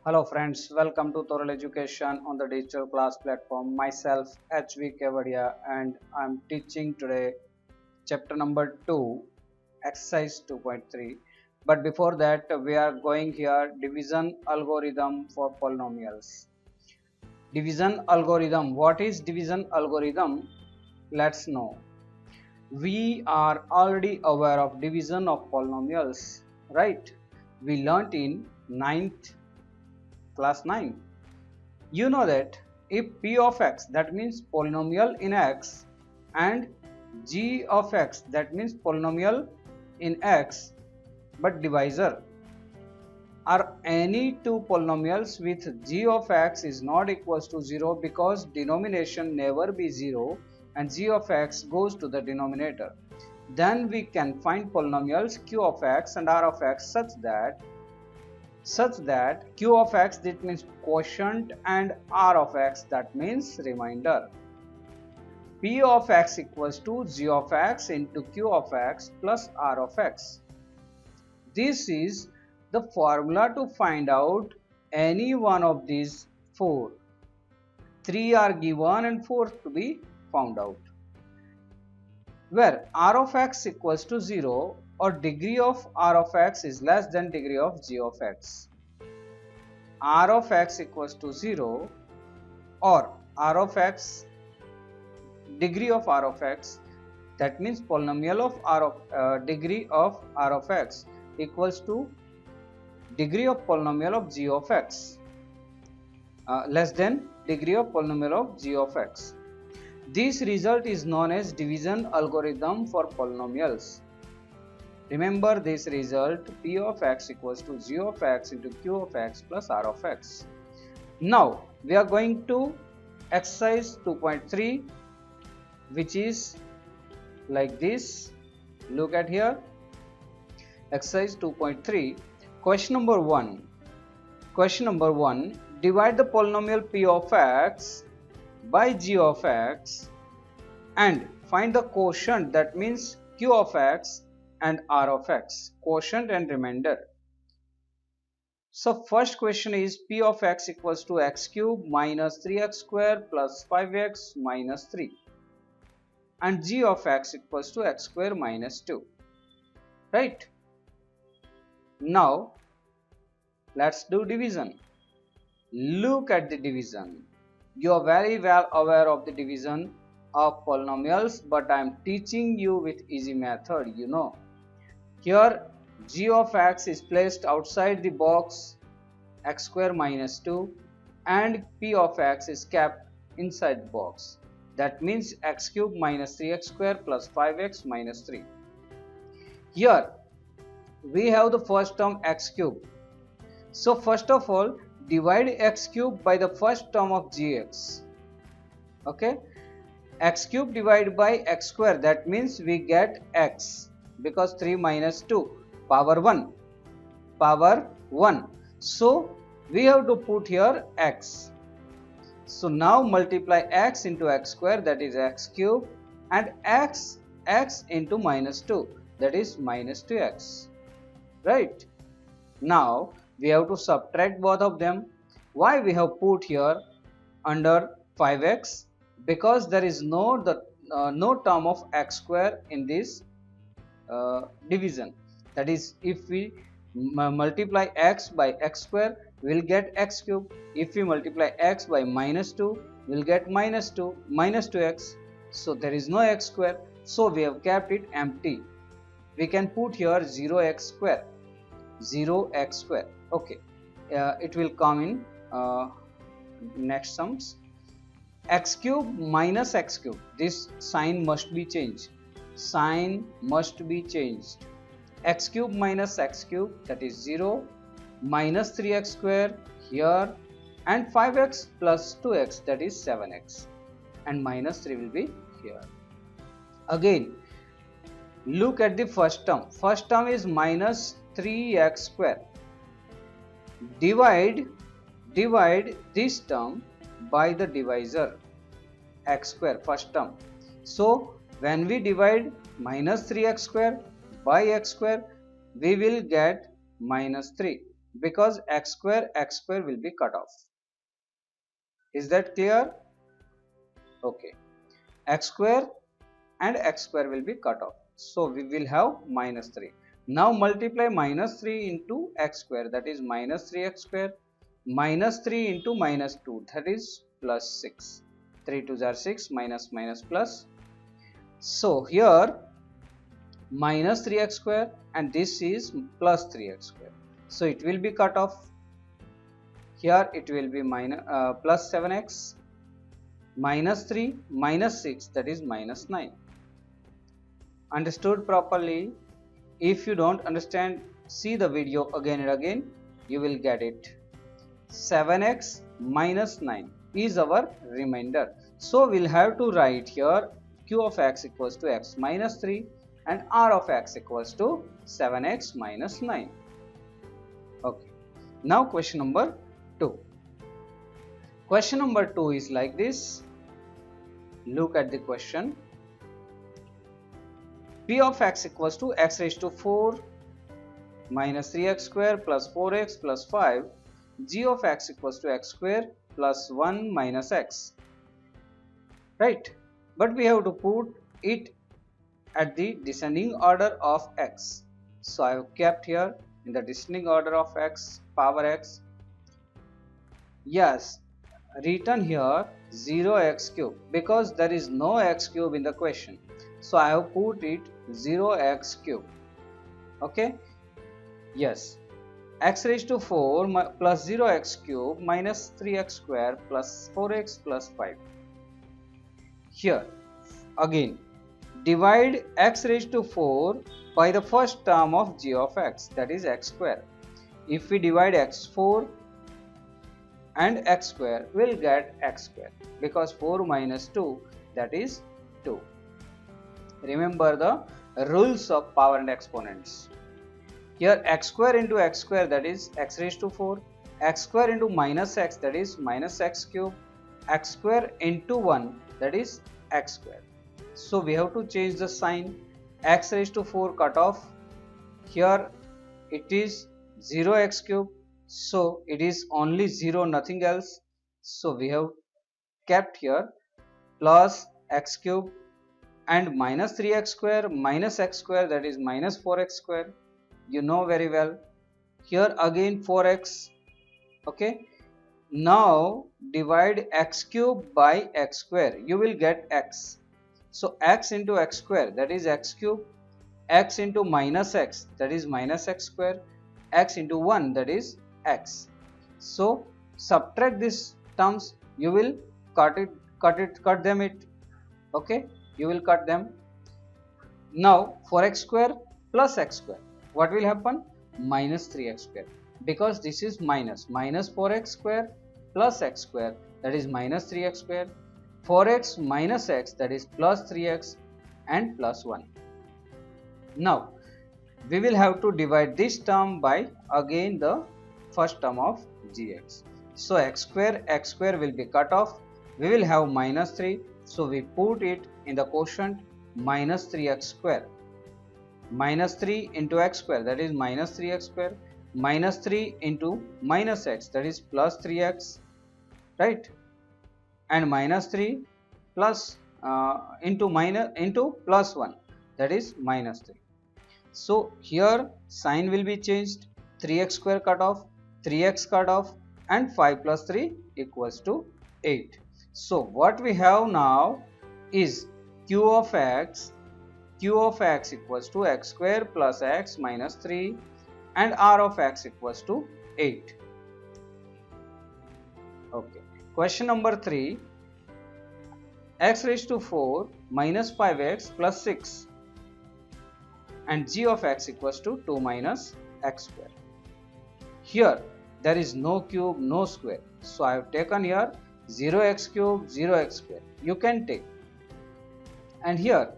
Hello friends, welcome to Toral Education on the digital class platform. Myself HV Kevadia and I'm teaching today chapter number 2, exercise 2.3. But before that we are going here division algorithm for polynomials. Division algorithm. What is division algorithm? Let's know. We are already aware of division of polynomials, right? We learnt in class 9. You know that if p of x, that means polynomial in x, and g of x, that means polynomial in x but divisor, are any two polynomials with g of x is not equals to 0 because denomination never be 0 and g of x goes to the denominator, then we can find polynomials q of x and r of x such that q of x, that means quotient, and r of x, that means remainder. P of x equals to g of x into q of x plus r of x. This is the formula to find out any one of these four. 3 are given and 4 to be found out, where r of x equals to 0 or degree of r of x is less than degree of g of x. R of x equals to 0 or r of x, degree of r of x, that means polynomial of r of degree of r of x equals to degree of polynomial of g of x, less than degree of polynomial of g of x. This result is known as division algorithm for polynomials. Remember this result, p of x equals to g of x into q of x plus r of x. Now we are going to exercise 2.3, which is like this. Look at here, exercise 2.3, question number 1. Question number 1, divide the polynomial p of x by g of x and find the quotient, that means q of x and r of x, quotient and remainder. So first question is p of x equals to x cube minus 3x square plus 5x minus 3 and g of x equals to x square minus 2, right? Now let's do division. Look at the division. You are very well aware of the division of polynomials, but I am teaching you with easy method, you know. Here g of x is placed outside the box x square minus 2 and p of x is kept inside the box. That means x cube minus 3x square plus 5x minus 3. Here we have the first term x cube. So first of all, divide x cube by the first term of gx. Okay, x cube divided by x square, that means we get x, because 3 minus 2 power 1. So we have to put here x. So now multiply x into x square, that is x cube, and x into minus 2, that is minus 2x, right? Now we have to subtract both of them. Why we have put here under 5x? Because there is no term of x square in this division. That is, if we multiply x by x square, we will get x cube. If we multiply x by minus 2, we will get minus 2x. So there is no x square, so we have kept it empty. We can put here 0x square. Okay, it will come in next sums. X cube minus x cube, this sign must be changed. X cube minus x cube, that is 0, minus 3x square here, and 5x plus 2x, that is 7x, and minus 3 will be here. Again, look at the first term. First term is minus 3x square. Divide this term by the divisor x square, first term. So when we divide minus 3x square by x square, we will get minus 3. because x square will be cut off. Is that clear? Okay, x square and x square will be cut off. So we will have minus 3. Now multiply minus 3 into x square, that is minus 3x square, minus 3 into minus 2, that is plus 6. 3 2s are 6, minus minus plus. So here minus 3x square and this is plus 3x square. So it will be cut off. Here it will be plus 7x, minus 3, minus 6, that is minus 9. Understood properly? If you don't understand, see the video again and again, you will get it. 7x minus 9 is our remainder. So we'll have to write here q of x equals to x minus 3 and r of x equals to 7x minus 9. Okay. Now question number 2. Question number 2 is like this. Look at the question. P of x equals to x raised to 4 minus 3x square plus 4x plus 5. G of x equals to x square plus 1 minus x. Right? But we have to put it at the descending order of x. So I have kept here in the descending order of x, power x. Yes, written here 0x cube because there is no x cube in the question. So I have put it 0x cube. Okay? Yes. X raised to 4 plus 0x cube minus 3x square plus 4x plus 5. Here again divide x raised to 4 by the first term of g of x, that is x square. If we divide x4 and x square, we will get x square because 4 minus 2, that is 2. Remember the rules of power and exponents. Here x square into x square, that is x raised to 4, x square into minus x, that is minus x cube, x square into 1, that is x square. So we have to change the sign. X raised to 4 cut off. Here it is 0x cube. So it is only 0, nothing else. So we have kept here plus x cube and minus 3x square minus x square, that is minus 4x square. You know very well. Here again 4x. Okay. Now divide x cube by x square. You will get x. So x into x square, that is x cube. X into minus x, that is minus x square. X into 1, that is x. So subtract these terms. You will cut them. Okay. You will cut them. Now for x square plus x square, what will happen? Minus 3x square, because this is minus 4x square plus x square, that is minus 3x square. 4x minus x, that is plus 3x and plus 1. Now we will have to divide this term by again the first term of gx. So x square will be cut off. We will have minus 3. So we put it in the quotient minus 3x square. Minus 3 into x square, that is minus 3x square. Minus 3 into minus x, that is plus 3x. Right? And minus 3 plus into plus 1, that is minus 3. So here sign will be changed. 3x square cut off, 3x cut off, and 5 plus 3 equals to 8. So what we have now is q of x equals to x square plus x minus 3 and r of x equals to 8. Okay. Question number 3. X raised to 4 minus 5x plus 6 and g of x equals to 2 minus x square. Here there is no cube, no square. So I have taken here 0x cube, 0x square. You can take. And here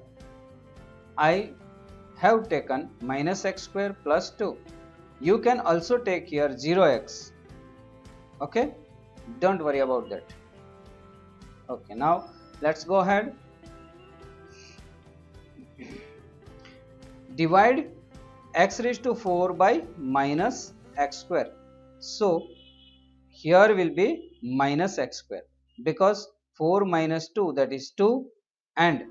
I have taken minus x square plus 2. You can also take here 0x. Okay. Don't worry about that. Okay. Now let's go ahead. Divide x raised to 4 by minus x square. So here will be minus x square, because 4 minus 2 that is 2, and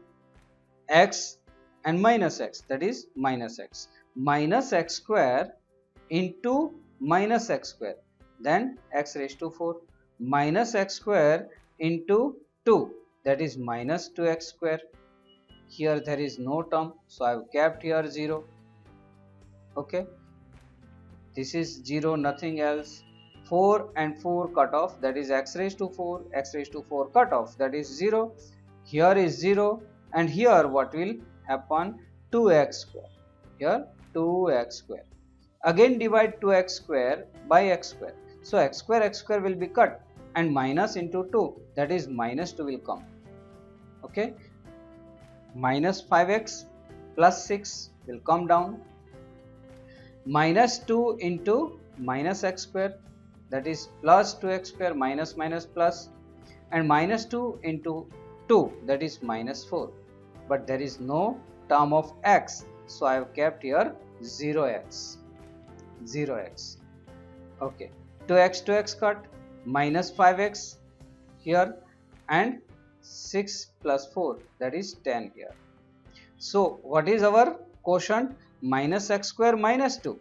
x and minus x that is minus x. Minus x square into minus x square, then x raised to 4, minus x square into 2 that is minus 2x square. Here there is no term, so I have kept here 0. Okay, this is 0, nothing else. 4 and 4 cut off, that is x raised to 4, x raised to 4 cut off, that is 0. Here is 0, and here what will happen? 2x square. Here 2x square. Again divide 2x square by x square. So x square will be cut, and minus into 2, that is minus 2 will come. Okay, minus 5x plus 6 will come down. Minus 2 into minus x square, that is plus 2x square, minus minus plus, and minus 2 into 2, that is minus 4. But there is no term of x, so I have kept here 0x. 0x. Okay, 2x cut, minus 5x here, and 6 plus 4, that is 10 here. So what is our quotient? Minus x square minus 2,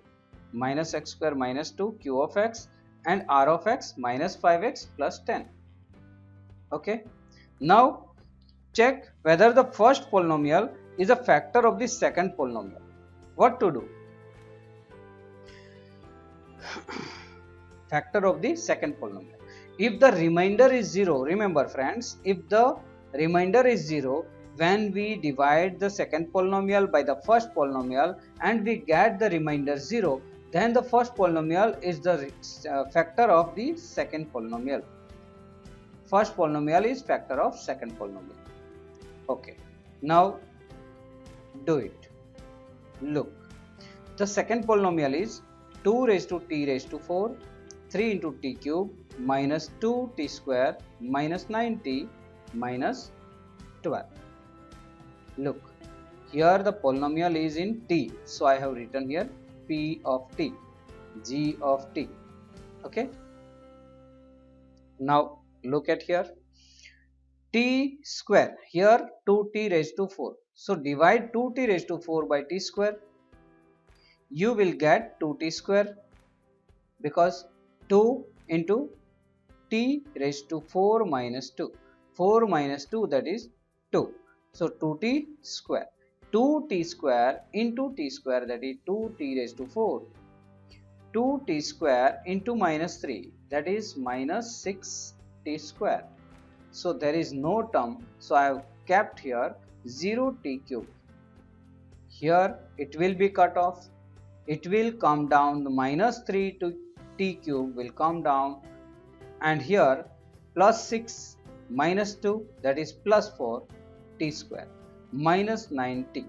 minus x square minus 2 q of x, and r of x minus 5x plus 10. Okay, now check whether the first polynomial is a factor of the second polynomial. What to do? Factor of the second polynomial. If the remainder is 0, remember friends, if the remainder is 0, when we divide the second polynomial by the first polynomial and we get the remainder 0, then the first polynomial is the factor of the second polynomial. First polynomial is factor of second polynomial. Okay, now do it. Look, the second polynomial is 2 raised to t raised to 4, 3 into t cube minus 2t square minus 9t minus 12. Look, here the polynomial is in t, so I have written here p of t, g of t. Okay, now look at here, t square, here 2t raised to 4, so divide 2t raised to 4 by t square, you will get 2t square, because 2 into t raised to 4 minus 2, 4 minus 2 that is 2. So 2t square, 2t square into t square, that is 2t raised to 4, 2t square into minus 3, that is minus 6t square. So there is no term, so I have kept here 0t cube. Here it will be cut off, it will come down, the minus 3 to t cube will come down, and here plus 6 minus 2, that is plus 4 t square minus 9t.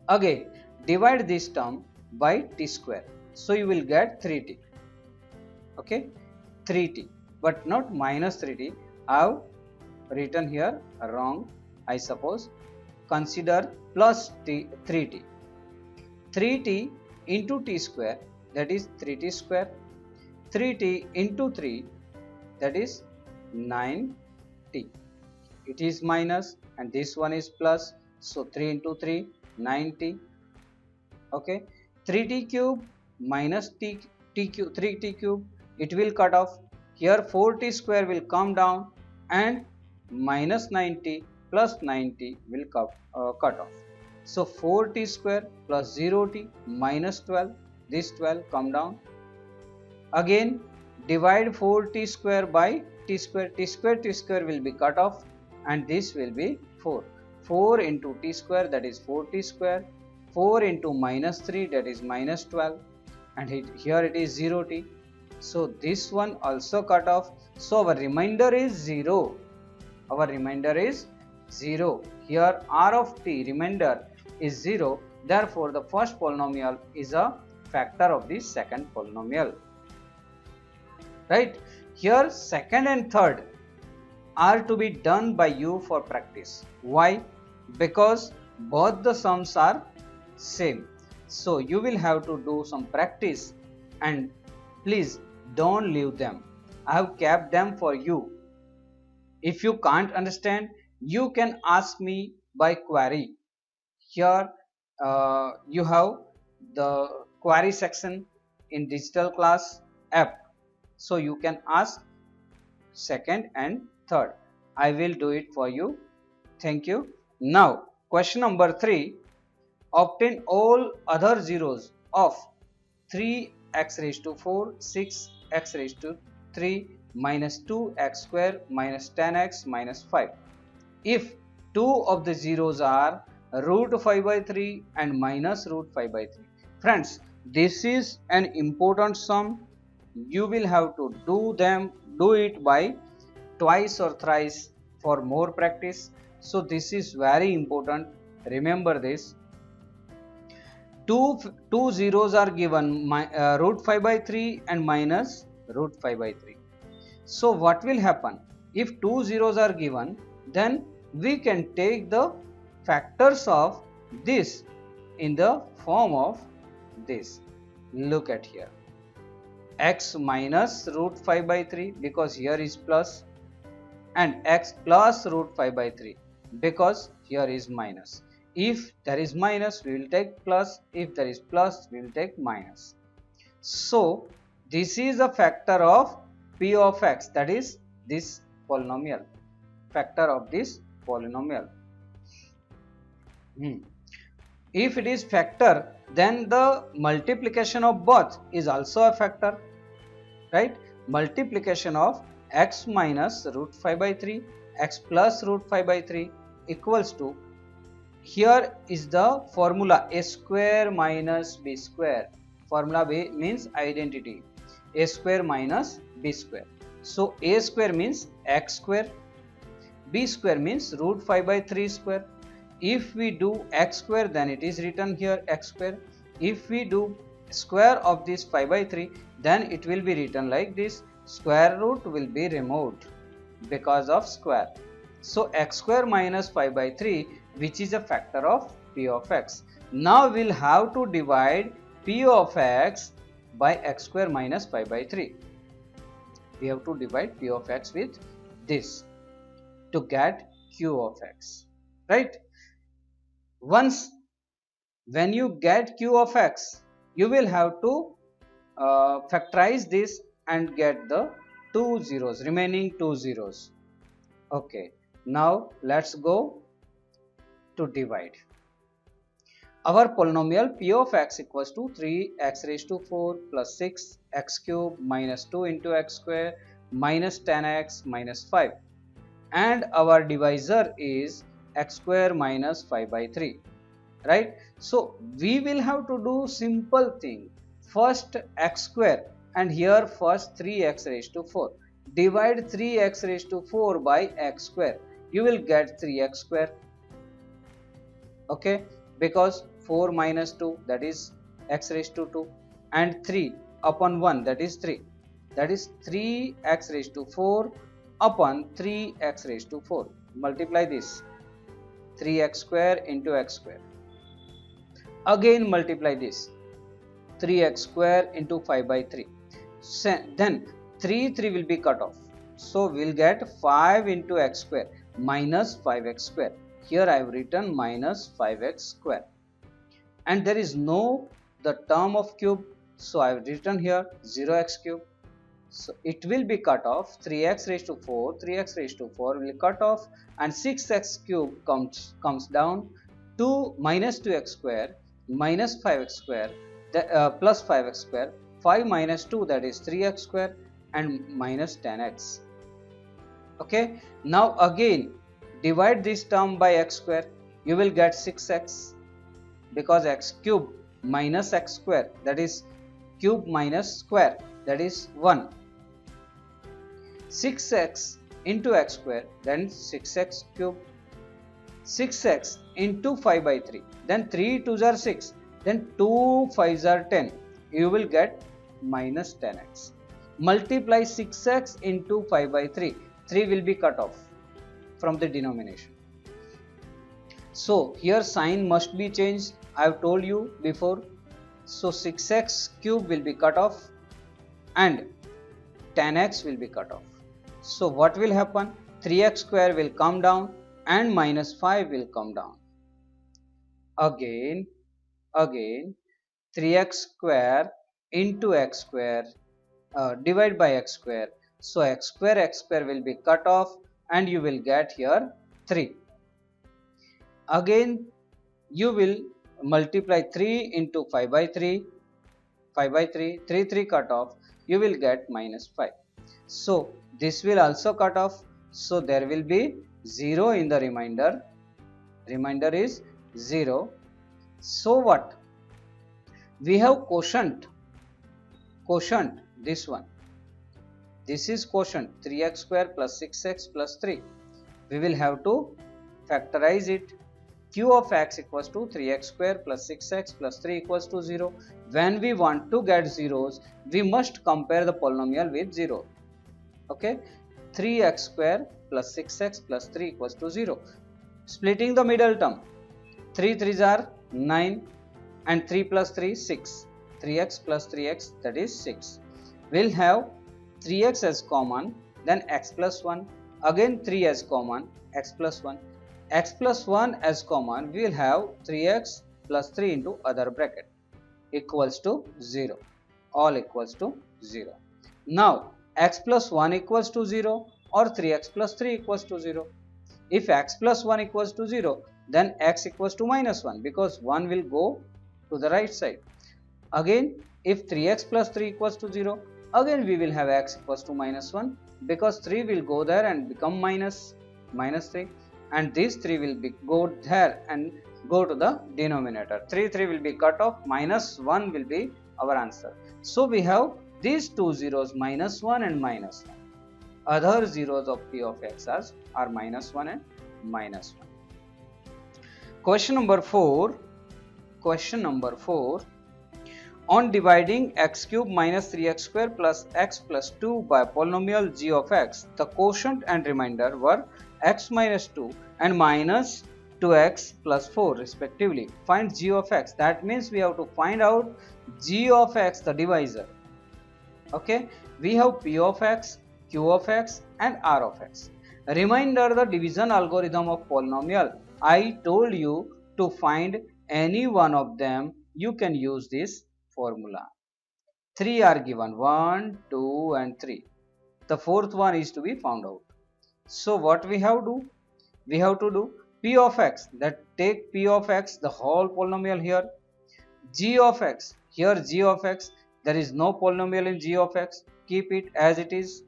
Again divide this term by t square, so you will get 3t. Okay, 3t, but not minus 3t. I have written here wrong, I suppose. Consider plus 3t. 3t into t square, that is 3t square. 3t into 3, that is 9t. It is minus and this one is plus, so 3 into 3, 9t. Okay, 3t cube minus t cube, 3t cube, it will cut off. Here 4t square will come down, and minus 9t plus 9t will cut off. So 4t square plus 0t minus 12, this 12 come down. Again divide 4t square by t square, t square will be cut off, and this will be 4. 4 into t square, that is 4t square, 4 into minus 3, that is minus 12, and here it is 0t. So this one also cut off, so our remainder is 0. Our remainder is 0. Here r of t remainder is 0, therefore the first polynomial is a factor of the second polynomial. Right? Here second and third are to be done by you for practice. Why? Because both the sums are same. So you will have to do some practice, and Please don't leave them. I have kept them for you. If you can't understand, you can ask me by query. Here you have the query section in digital class app. So you can ask second and third. I will do it for you. Thank you. Now question number 3. Obtain all other zeros of 3x raised to 4, 6x raised to 3, minus 2x square minus 10x minus 5. If two of the zeros are root 5 by 3 and minus root 5 by 3. Friends, this is an important sum. You will have to do it by twice or thrice for more practice. So this is very important. Remember this. Two zeros are given, root 5 by 3 and minus root 5 by 3. So what will happen? If two zeros are given, then we can take the factors of this in the form of this. Look at here. X minus root 5 by 3 because here is plus, and x plus root 5 by 3 because here is minus. If there is minus, we will take plus. If there is plus, we will take minus. So this is a factor of p of x, that is this polynomial, factor of this polynomial. If it is factor, then the multiplication of both is also a factor, right? Multiplication of x minus root 5 by 3, x plus root 5 by 3 equals to, here is the formula a square minus b square. Formula means identity, a square minus b square. So a square means x square, b square means root 5 by 3 square. If we do x square, then it is written here x square. If we do square of this 5 by 3, then it will be written like this. Square root will be removed because of square. So x square minus 5 by 3, which is a factor of p of x. Now we'll have to divide p of x by x square minus 5 by 3. We have to divide p of x with this to get q of x, right? Once when you get q of x, you will have to factorize this and get the two zeros, remaining two zeros. Okay, now let's go to divide. Our polynomial p of x equals to 3x raised to 4 plus 6x cube minus 2 into x square minus 10x minus 5, and our divisor is x square minus 5 by 3, right? So we will have to do simple thing. First x square, and here first 3x raised to 4. Divide 3x raised to 4 by x square. You will get 3x square. Okay, because 4 minus 2, that is x raised to 2, and 3 upon 1, that is 3. That is 3x raised to 4 upon 3x raised to 4. Multiply this. 3x square into x square. Again multiply this. 3x square into 5 by 3. Then 3 will be cut off. So we'll get 5 into x square minus 5x square. Here I have written minus 5x square. And there is no the term of cube. So I have written here 0x cube. So it will be cut off. 3x raised to 4, 3x raised to 4 will cut off, and 6x cube comes down to minus 2x square minus 5x square plus 5x square. 5 minus 2, that is 3x square, and minus 10x. Okay, now again divide this term by x square. You will get 6x, because x cube minus x square, that is cube minus square, that is 1. 6x into x square, then 6x cube. 6x into 5 by 3, then 3 2s are 6, then 2 5s are 10. You will get minus 10x. Multiply 6x into 5 by 3. 3 will be cut off from the denomination. So here sign must be changed. I have told you before. So 6x cube will be cut off. and 10x will be cut off. So what will happen? 3x square will come down and minus 5 will come down. Again 3x square into x square divide by x square. So x square will be cut off and you will get here 3. Again you will multiply 3 into 5 by 3, 3 cut off, you will get minus 5. So this will also cut off, so there will be 0 in the remainder is 0. So what? We have quotient, this one, this is quotient 3x square plus 6x plus 3. We will have to factorize it. Q of x equals to 3x square plus 6x plus 3 equals to 0. When we want to get zeros, we must compare the polynomial with 0. Okay, 3x square plus 6x plus 3 equals to 0. Splitting the middle term, 3 3s are 9 and 3 plus 3 6. 3x plus 3x, that is 6. We'll have 3x as common, then x plus 1, again 3 as common, x plus 1. X plus 1 as common, we will have 3x plus 3 into other bracket equals to 0, all equals to 0. Now x plus 1 equals to 0 or 3x plus 3 equals to 0. If x plus 1 equals to 0, then x equals to minus 1 because 1 will go to the right side. Again if 3x plus 3 equals to 0, again we will have x equals to minus 1 because 3 will go there and become minus 3. And this 3 will go there and go to the denominator. 3 will be cut off, minus 1 will be our answer. So we have these two zeros, minus 1 and minus 1. Other zeros of p of x are minus 1 and minus 1. Question number 4. On dividing x cube minus 3x square plus x plus 2 by polynomial g of x, the quotient and remainder were x minus 2 and minus 2x plus 4 respectively. Find g of x. That means we have to find out g of x, the divisor. Okay, we have p of x, q of x and r of x. Reminder the division algorithm of polynomial. I told you to find any one of them, you can use this formula. 3 are given, 1, 2 and 3. The fourth one is to be found out. So what we have to do? We have to do p of x, that take p of x, the whole polynomial here. G of x, here g of x, there is no polynomial in g of x, keep it as it is,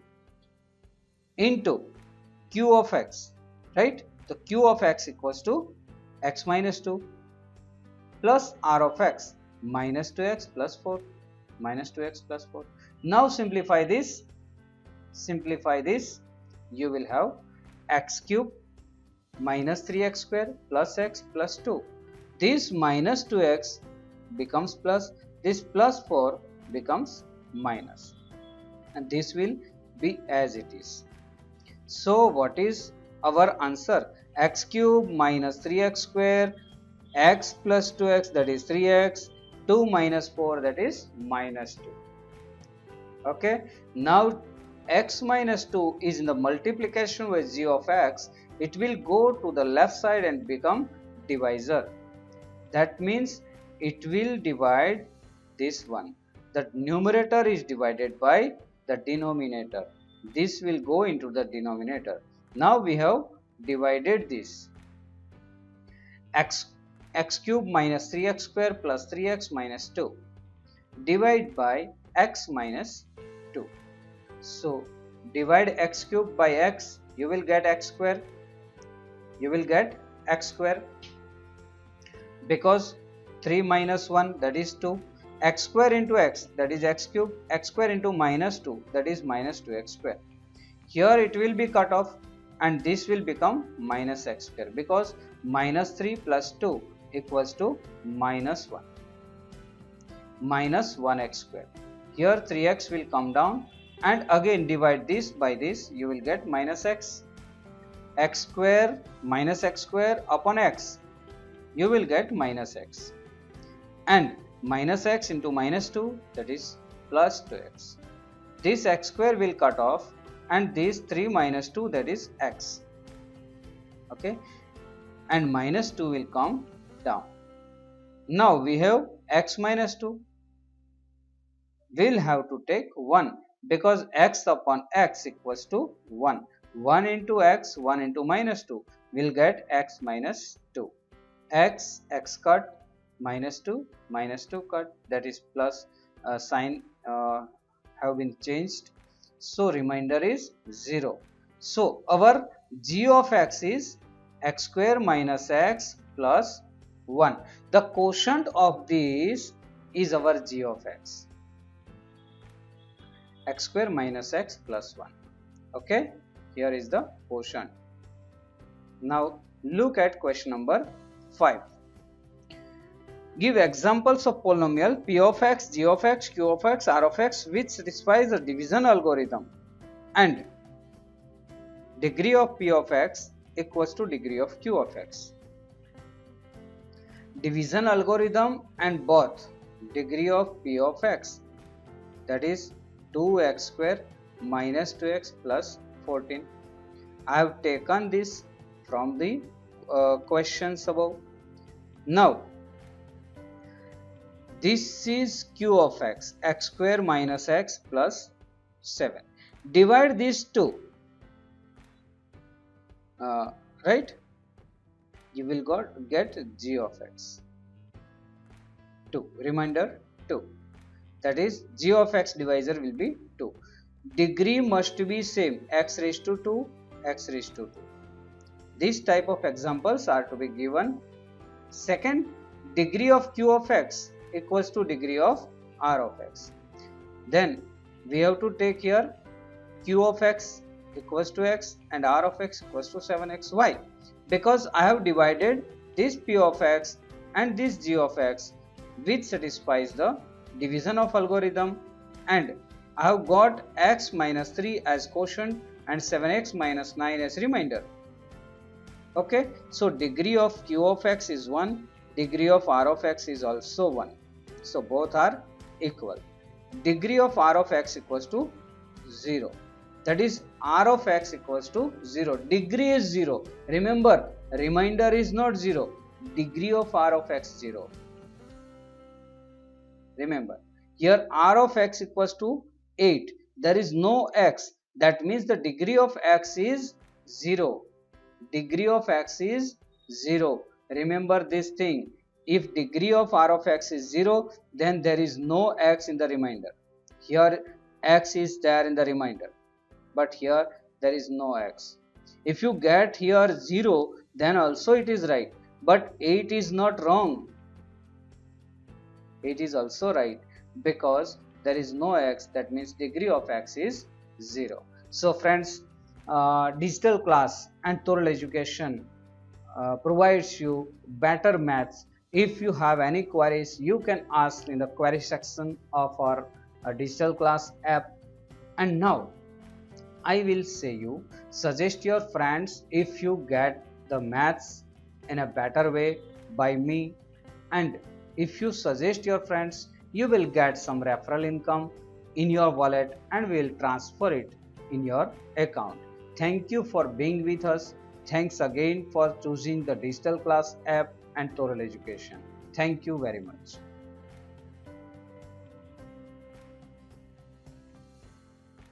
into q of x, right? The q of x equals to x minus 2 plus r of x minus 2x plus 4, minus 2x plus 4. Now simplify this, you will have x cube minus 3x square plus x plus 2. This minus 2x becomes plus, this plus 4 becomes minus, and this will be as it is. So what is our answer? X cube minus 3x square, x plus 2x, that is 3x, 2 minus 4, that is minus 2. Okay, now x minus 2 is in the multiplication with g of x, it will go to the left side and become divisor. That means it will divide this one. The numerator is divided by the denominator. This will go into the denominator. Now we have divided this. X cube minus 3x square plus 3x minus 2 divide by x minus 2. So divide x cube by x, you will get x square, because 3 minus 1, that is 2, x square into x, that is x cube, x square into minus 2, that is minus 2x square. Here it will be cut off and this will become minus x square, because minus 3 plus 2 equals to minus 1, minus 1x square. Here 3x will come down and again divide this by this, you will get minus x. X square minus x square upon x, you will get minus x, and minus x into minus 2, that is plus 2x. this x square will cut off and this 3 minus 2, that is x. Okay, and minus 2 will come down. Now we have x minus 2. We'll have to take 1 because x upon x equals to 1. 1 into x, 1 into minus 2 will get x minus 2. X cut, minus 2 cut, that is plus sign have been changed. So remainder is 0. So our g of x is x square minus x plus 1. The quotient of this is our g of x. X square minus x plus 1. Okay, here is the quotient. Now look at question number 5. Give examples of polynomial p of x, g of x, q of x, r of x which satisfies the division algorithm and degree of p of x equals to degree of q of x. Division algorithm and both degree of p of x, that is 2x square minus 2x plus 14. I have taken this from the questions above. Now this is q of x, x square minus x plus 7. Divide these two, right? You will get g of x 2, remainder 2. That is g of x divisor will be 2. Degree must be same, x raised to 2, x raised to 2. These type of examples are to be given. Second, degree of q of x equals to degree of r of x. Then we have to take here q of x equals to x and r of x equals to 7x. Why? Because I have divided this p of x and this g of x which satisfies the division of algorithm, and I have got x minus 3 as quotient and 7x minus 9 as remainder. Okay, so degree of q of x is 1, degree of r of x is also 1. So both are equal. Degree of r of x equals to 0. That is r of x equals to 0. Degree is 0. Remember, remainder is not 0. Degree of r of x 0. Remember, here r of x equals to 8. There is no x. That means the degree of x is 0. Degree of x is 0. Remember this thing. If degree of r of x is 0, then there is no x in the remainder. Here x is there in the remainder, but here there is no x. If you get here 0, then also it is right, but 8 is not wrong. It is also right because there is no x, that means degree of x is 0. So friends, digital class and Toral Education provides you better maths. If you have any queries, you can ask in the query section of our digital class app. And now I will say you suggest your friends if you get the maths in a better way by me, and if you suggest your friends, you will get some referral income in your wallet and we will transfer it in your account. Thank you for being with us. Thanks again for choosing the digital class app and Toral Education. Thank you very much.